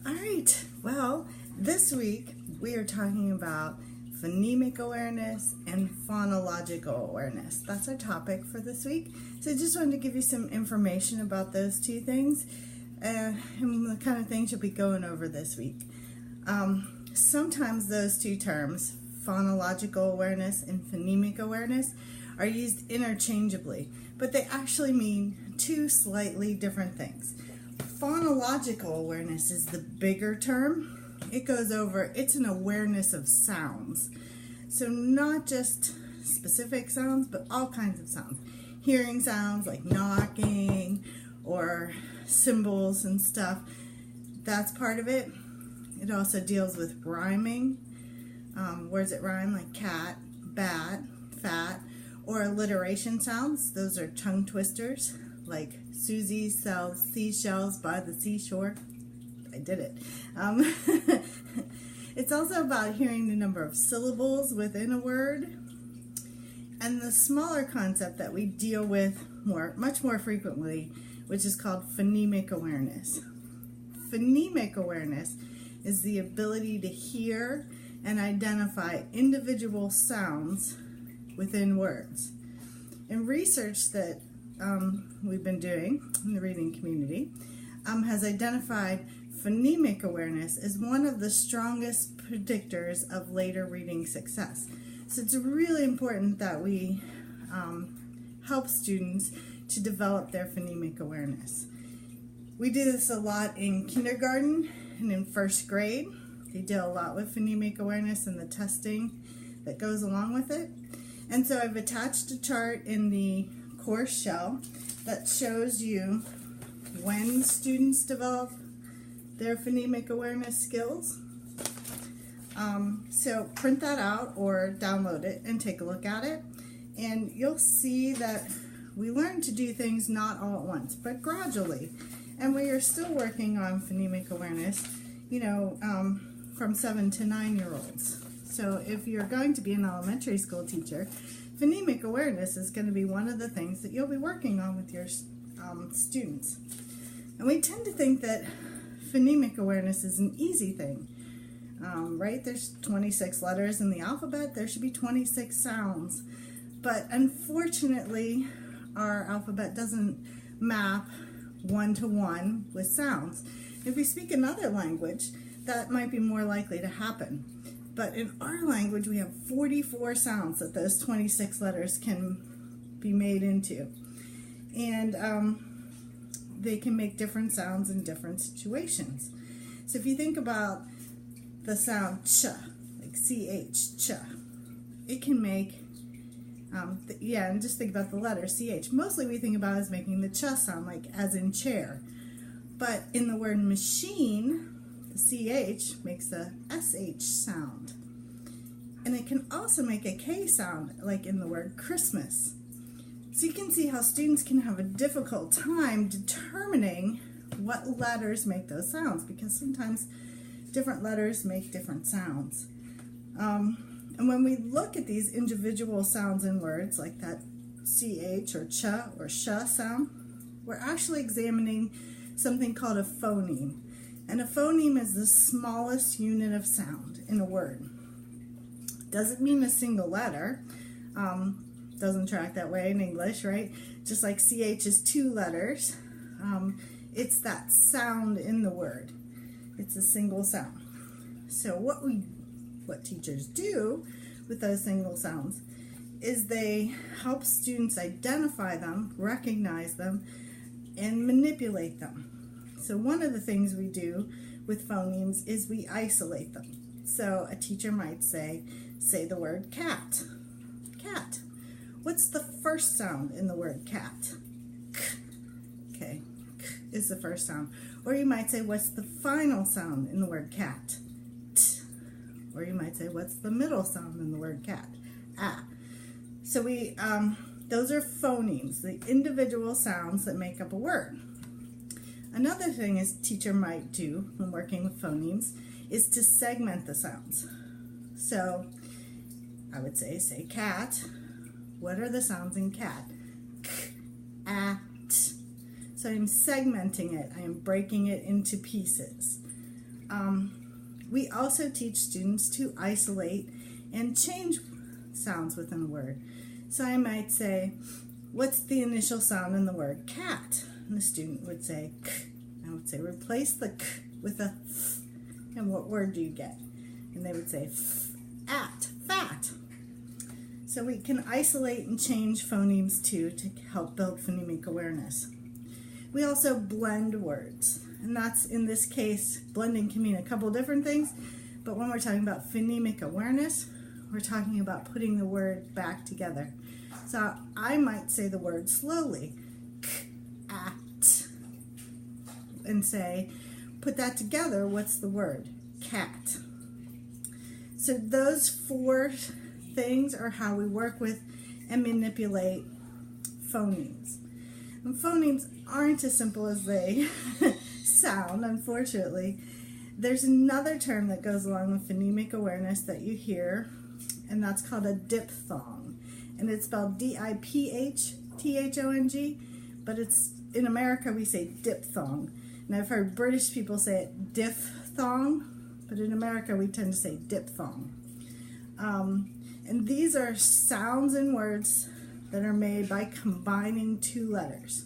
All right, well, this week we are talking about phonemic awareness and phonological awareness. That's our topic for this week. So I just wanted to give you some information about those two things and the kind of things you'll be going over this week. Sometimes those two terms, phonological awareness and phonemic awareness, are used interchangeably, but they actually mean two slightly different things. Phonological awareness is the bigger term. It's an awareness of sounds. So not just specific sounds, but all kinds of sounds. Hearing sounds like knocking or cymbals and stuff. That's part of it. It also deals with rhyming. Words that rhyme like cat, bat, fat, or alliteration sounds. Those are tongue twisters like Susie sells seashells by the seashore. I did it. It's also about hearing the number of syllables within a word. And the smaller concept that we deal with much more frequently, which is called phonemic awareness. Phonemic awareness is the ability to hear and identify individual sounds within words. And research that we've been doing in the reading community has identified phonemic awareness as one of the strongest predictors of later reading success. So it's really important that we help students to develop their phonemic awareness. We do this a lot in kindergarten and in first grade. They deal a lot with phonemic awareness and the testing that goes along with it. And so I've attached a chart in the course shell that shows you when students develop their phonemic awareness skills. So print that out or download it and take a look at it. And you'll see that we learn to do things not all at once, but gradually. And we are still working on phonemic awareness, from 7 to 9-year-olds. So if you're going to be an elementary school teacher, phonemic awareness is going to be one of the things that you'll be working on with your students. And we tend to think that phonemic awareness is an easy thing, right? There's 26 letters in the alphabet. There should be 26 sounds. But unfortunately, our alphabet doesn't map one-to-one with sounds. If we speak another language, that might be more likely to happen. But in our language, we have 44 sounds that those 26 letters can be made into. And they can make different sounds in different situations. So if you think about the sound ch, like CH, ch, it can make, and just think about the letter CH. Mostly we think about it as making the ch sound, like as in chair. But in the word machine, the CH makes a SH sound. And it can also make a K sound, like in the word Christmas. So you can see how students can have a difficult time determining what letters make those sounds, because sometimes different letters make different sounds. And when we look at these individual sounds in words, like that CH or ch or sh sound, we're actually examining something called a phoneme. And a phoneme is the smallest unit of sound in a word. Doesn't mean a single letter. Doesn't track that way in English, right? Just like CH is 2 letters. It's that sound in the word. It's a single sound. So what teachers do with those single sounds is they help students identify them, recognize them, and manipulate them. So one of the things we do with phonemes is we isolate them. So a teacher might say the word cat. Cat. What's the first sound in the word cat? K. Okay, K is the first sound. Or you might say, what's the final sound in the word cat? T. Or you might say, what's the middle sound in the word cat? Ah. So those are phonemes, the individual sounds that make up a word. Another thing a teacher might do when working with phonemes is to segment the sounds. So I would say cat. What are the sounds in cat? K, a, t. So I'm segmenting it. I am breaking it into pieces. We also teach students to isolate and change sounds within a word. So I might say, what's the initial sound in the word cat? And the student would say k. I would say, replace the k with a f. And what word do you get? And they would say at, fat. So we can isolate and change phonemes too to help build phonemic awareness. We also blend words. And that's, in this case, blending can mean a couple different things, but when we're talking about phonemic awareness, we're talking about putting the word back together. So I might say the word slowly, k-at, and say, put that together, what's the word? Cat. So those 4 things are how we work with and manipulate phonemes. And phonemes aren't as simple as they sound, unfortunately. There's another term that goes along with phonemic awareness that you hear, and that's called a diphthong. And it's spelled D-I-P-H-T-H-O-N-G, but it's, in America we say diphthong. And I've heard British people say it diphthong, but in America we tend to say diphthong. And these are sounds in words that are made by combining 2 letters.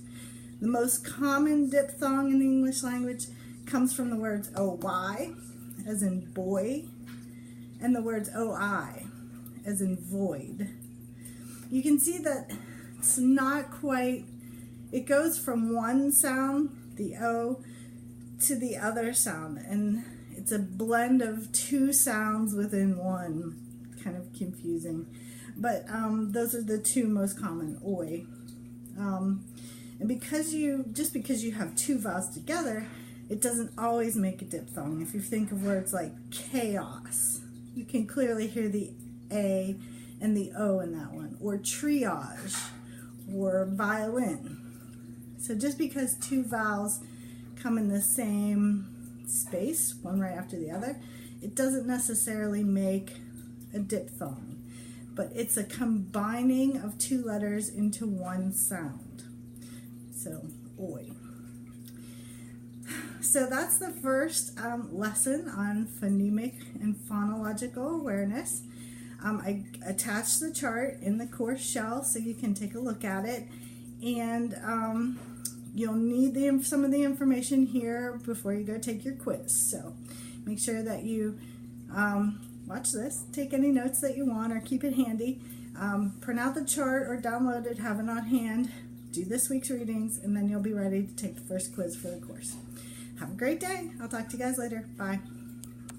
The most common diphthong in the English language comes from the words O-Y, as in boy, and the words O-I, as in void. You can see that it's not quite, it goes from one sound, the O, to the other sound, and it's a blend of 2 sounds within one. Kind of confusing, but those are the 2 most common, oi. And because you have 2 vowels together, it doesn't always make a diphthong. If you think of words like chaos, you can clearly hear the A and the O in that one, or triage, or violin. So just because 2 vowels come in the same space, one right after the other, it doesn't necessarily make a diphthong, but it's a combining of 2 letters into one sound. So, oi. So that's the first lesson on phonemic and phonological awareness. I attached the chart in the course shell so you can take a look at it, and you'll need some of the information here before you go take your quiz. So make sure that you watch this, take any notes that you want, or keep it handy. Print out the chart or download it, have it on hand, do this week's readings, and then you'll be ready to take the first quiz for the course. Have a great day. I'll talk to you guys later. Bye.